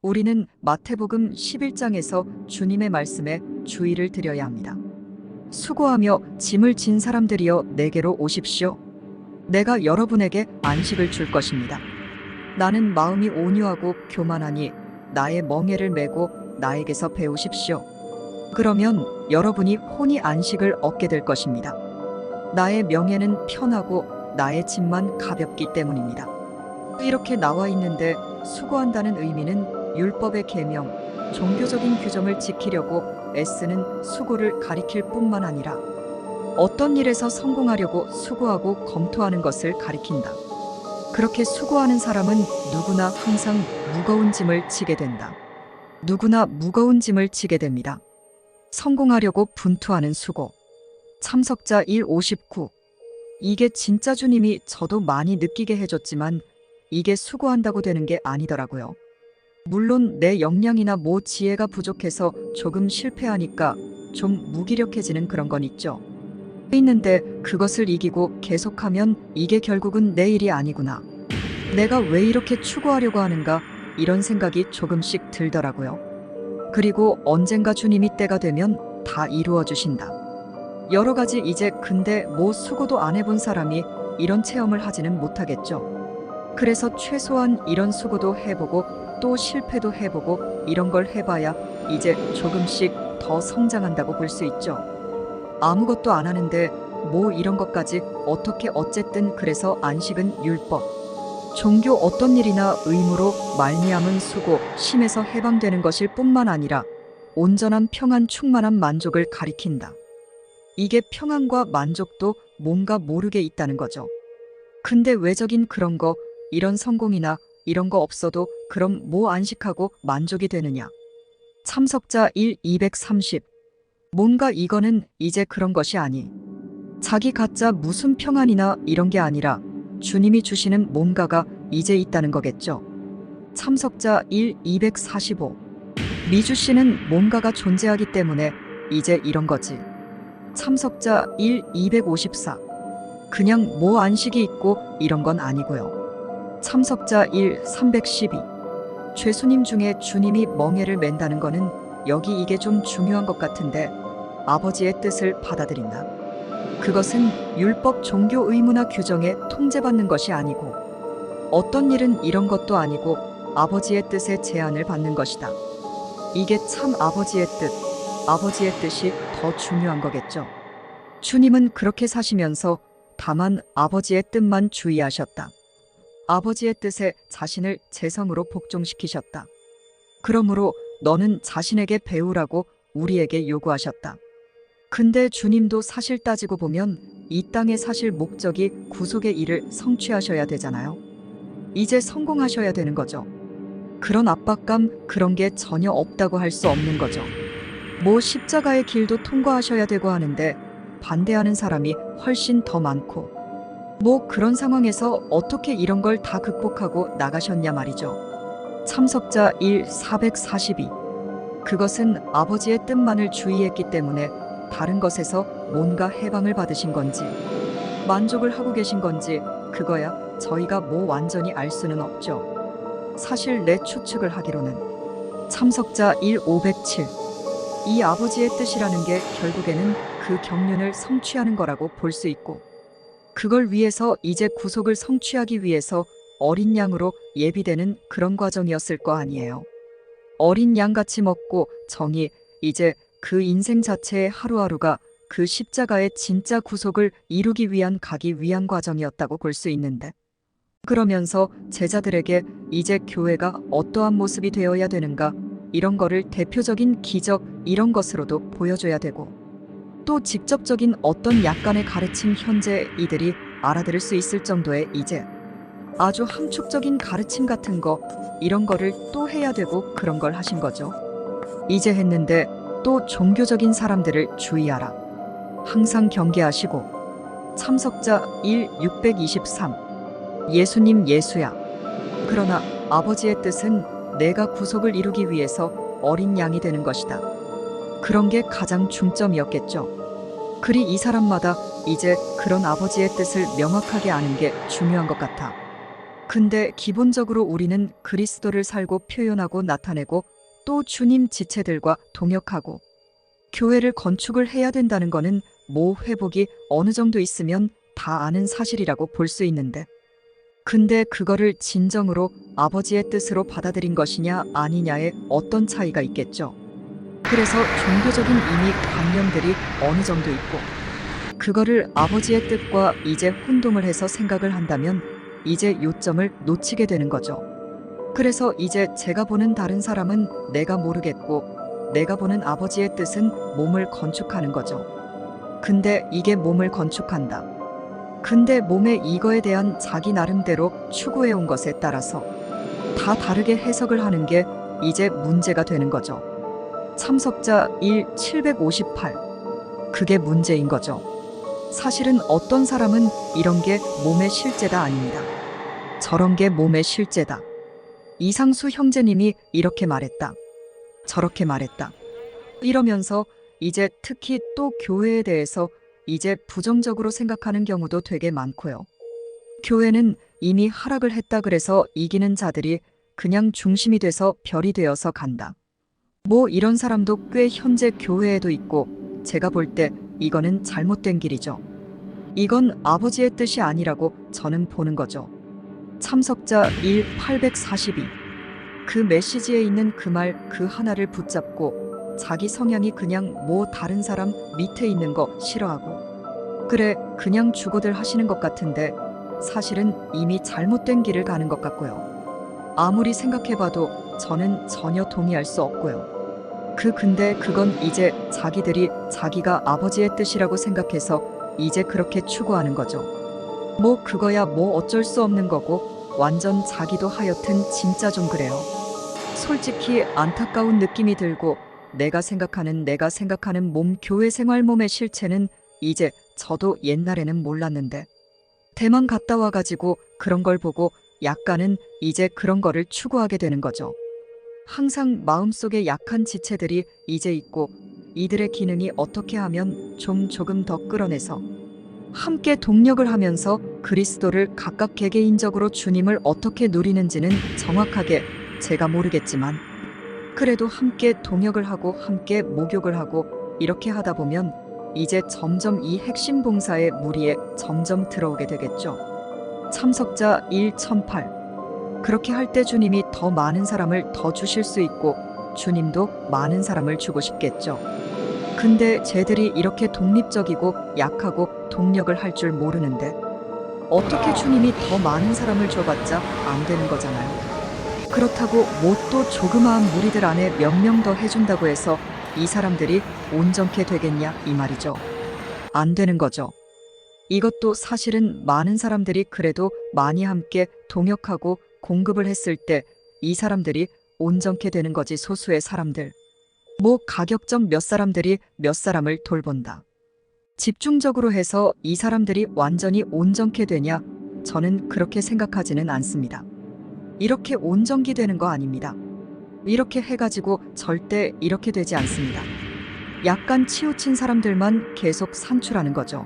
우리는 마태복음 11장에서 주님의 말씀에 주의를 드려야 합니다. 수고하며 짐을 진 사람들이여 내게로 오십시오. 내가 여러분에게 안식을 줄 것입니다. 나는 마음이 온유하고 교만하니 나의 멍에를 메고 나에게서 배우십시오. 그러면 여러분이 혼이 안식을 얻게 될 것입니다. 나의 명예는 편하고 나의 짐만 가볍기 때문입니다. 이렇게 나와 있는데 수고한다는 의미는 율법의 계명, 종교적인 규정을 지키려고 애쓰는 수고를 가리킬 뿐만 아니라 어떤 일에서 성공하려고 수고하고 검토하는 것을 가리킨다. 그렇게 수고하는 사람은 누구나 항상 무거운 짐을 지게 된다. 누구나 무거운 짐을 지게 됩니다. 성공하려고 분투하는 수고. 참석자 159. 이게 진짜 주님이 저도 많이 느끼게 해줬지만 이게 수고한다고 되는 게 아니더라고요. 물론 내 역량이나 뭐 지혜가 부족해서 조금 실패하니까 좀 무기력해지는 그런 건 있죠. 있는데 그것을 이기고 계속하면 이게 결국은 내 일이 아니구나. 내가 왜 이렇게 추구하려고 하는가 이런 생각이 조금씩 들더라고요. 그리고 언젠가 주님이 때가 되면 다 이루어 주신다. 여러 가지 이제 근데 뭐 수고도 안 해본 사람이 이런 체험을 하지는 못하겠죠. 그래서 최소한 이런 수고도 해보고 또 실패도 해보고 이런 걸 해봐야 이제 조금씩 더 성장한다고 볼 수 있죠. 아무것도 안 하는데 뭐 이런 것까지 어떻게 어쨌든 그래서 안식은 율법, 종교 어떤 일이나 의무로 말미암은 수고, 심에서 해방되는 것일 뿐만 아니라 온전한 평안 충만한 만족을 가리킨다. 이게 평안과 만족도 뭔가 모르게 있다는 거죠. 근데 외적인 그런 거, 이런 성공이나 이런 거 없어도 그럼 뭐 안식하고 만족이 되느냐. 참석자 230. 뭔가 이거는 이제 그런 것이 아니. 자기 가짜 무슨 평안이나 이런 게 아니라 주님이 주시는 뭔가가 이제 있다는 거겠죠. 참석자 245. 미주 씨는 뭔가가 존재하기 때문에 이제 이런 거지. 참석자 254. 그냥 뭐 안식이 있고 이런 건 아니고요. 참석자 312. 죄수님 중에 주님이 멍에를 맨다는 거는 여기 이게 좀 중요한 것 같은데 아버지의 뜻을 받아들인다. 그것은 율법 종교 의무나 규정에 통제받는 것이 아니고 어떤 일은 이런 것도 아니고 아버지의 뜻에 제한을 받는 것이다. 이게 참 아버지의 뜻, 아버지의 뜻이 더 중요한 거겠죠. 주님은 그렇게 사시면서 다만 아버지의 뜻만 주의하셨다. 아버지의 뜻에 자신을 재성으로 복종시키셨다. 그러므로 너는 자신에게 배우라고 우리에게 요구하셨다. 근데 주님도 사실 따지고 보면 이 땅에 사실 목적이 구속의 일을 성취하셔야 되잖아요. 이제 성공하셔야 되는 거죠. 그런 압박감 그런 게 전혀 없다고 할 수 없는 거죠. 뭐 십자가의 길도 통과하셔야 되고 하는데 반대하는 사람이 훨씬 더 많고 뭐 그런 상황에서 어떻게 이런 걸 다 극복하고 나가셨냐 말이죠. 참석자 442. 그것은 아버지의 뜻만을 주의했기 때문에 다른 것에서 뭔가 해방을 받으신 건지 만족을 하고 계신 건지 그거야 저희가 뭐 완전히 알 수는 없죠. 사실 내 추측을 하기로는 참석자 507. 이 아버지의 뜻이라는 게 결국에는 그 경륜을 성취하는 거라고 볼 수 있고 그걸 위해서 이제 구속을 성취하기 위해서 어린 양으로 예비되는 그런 과정이었을 거 아니에요. 어린 양같이 먹고 정이 이제 그 인생 자체의 하루하루가 그 십자가의 진짜 구속을 이루기 위한 가기 위한 과정이었다고 볼 수 있는데 그러면서 제자들에게 이제 교회가 어떠한 모습이 되어야 되는가 이런 거를 대표적인 기적 이런 것으로도 보여줘야 되고 또 직접적인 어떤 약간의 가르침 현재 이들이 알아들을 수 있을 정도의 이제 아주 함축적인 가르침 같은 거 이런 거를 또 해야 되고 그런 걸 하신 거죠. 이제 했는데 또 종교적인 사람들을 주의하라. 항상 경계하시고 참석자 623. 예수님 예수야. 그러나 아버지의 뜻은 내가 구속을 이루기 위해서 어린 양이 되는 것이다. 그런 게 가장 중점이었겠죠. 그리 이 사람마다 이제 그런 아버지의 뜻을 명확하게 아는 게 중요한 것 같아. 근데 기본적으로 우리는 그리스도를 살고 표현하고 나타내고 또 주님 지체들과 동역하고 교회를 건축을 해야 된다는 거는 뭐 회복이 어느 정도 있으면 다 아는 사실이라고 볼 수 있는데, 근데 그거를 진정으로 아버지의 뜻으로 받아들인 것이냐 아니냐에 어떤 차이가 있겠죠. 그래서 종교적인 이미 관념들이 어느 정도 있고, 그거를 아버지의 뜻과 이제 혼동을 해서 생각을 한다면 이제 요점을 놓치게 되는 거죠. 그래서 이제 제가 보는 다른 사람은 내가 모르겠고, 내가 보는 아버지의 뜻은 몸을 건축하는 거죠. 근데 이게 몸을 건축한다. 근데 몸의 이거에 대한 자기 나름대로 추구해온 것에 따라서 다 다르게 해석을 하는 게 이제 문제가 되는 거죠. 참석자 1758. 그게 문제인 거죠. 사실은 어떤 사람은 이런 게 몸의 실제다 아닙니다. 저런 게 몸의 실제다. 이상수 형제님이 이렇게 말했다. 저렇게 말했다. 이러면서 이제 특히 또 교회에 대해서 이제 부정적으로 생각하는 경우도 되게 많고요. 교회는 이미 하락을 했다 그래서 이기는 자들이 그냥 중심이 돼서 별이 되어서 간다. 뭐 이런 사람도 꽤 현재 교회에도 있고, 제가 볼 때 이거는 잘못된 길이죠. 이건 아버지의 뜻이 아니라고 저는 보는 거죠. 참석자 1842. 그 메시지에 있는 그 말 그 하나를 붙잡고 자기 성향이 그냥 뭐 다른 사람 밑에 있는 거 싫어하고 그래 그냥 주고들 하시는 것 같은데 사실은 이미 잘못된 길을 가는 것 같고요. 아무리 생각해봐도 저는 전혀 동의할 수 없고요. 근데 그건 이제 자기들이 자기가 아버지의 뜻이라고 생각해서 이제 그렇게 추구하는 거죠. 뭐 그거야 뭐 어쩔 수 없는 거고 완전 자기도 하여튼 진짜 좀 그래요. 솔직히 안타까운 느낌이 들고 내가 생각하는 몸 교회 생활 몸의 실체는 이제 저도 옛날에는 몰랐는데 대만 갔다 와가지고 그런 걸 보고 약간은 이제 그런 거를 추구하게 되는 거죠. 항상 마음속에 약한 지체들이 이제 있고 이들의 기능이 어떻게 하면 조금 더 끌어내서 함께 동력을 하면서 그리스도를 각각 개개인적으로 주님을 어떻게 누리는지는 정확하게 제가 모르겠지만 그래도 함께 동역을 하고 함께 목욕을 하고 이렇게 하다 보면 이제 점점 이 핵심 봉사의 무리에 점점 들어오게 되겠죠. 참석자 1008. 그렇게 할 때 주님이 더 많은 사람을 더 주실 수 있고 주님도 많은 사람을 주고 싶겠죠. 근데 쟤들이 이렇게 독립적이고 약하고 동력을 할 줄 모르는데 어떻게 주님이 더 많은 사람을 줘봤자 안 되는 거잖아요. 그렇다고 뭐 또 조그마한 무리들 안에 몇 명 더 해준다고 해서 이 사람들이 온전케 되겠냐 이 말이죠. 안 되는 거죠. 이것도 사실은 많은 사람들이 그래도 많이 함께 동역하고 공급을 했을 때 이 사람들이 온전케 되는 거지 소수의 사람들. 뭐 가격점 몇 사람들이 몇 사람을 돌본다. 집중적으로 해서 이 사람들이 완전히 온전케 되냐? 저는 그렇게 생각하지는 않습니다. 이렇게 온전기 되는 거 아닙니다. 이렇게 해가지고 절대 이렇게 되지 않습니다. 약간 치우친 사람들만 계속 산출하는 거죠.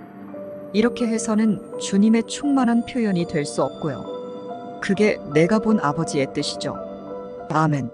이렇게 해서는 주님의 충만한 표현이 될 수 없고요. 그게 내가 본 아버지의 뜻이죠. 아멘.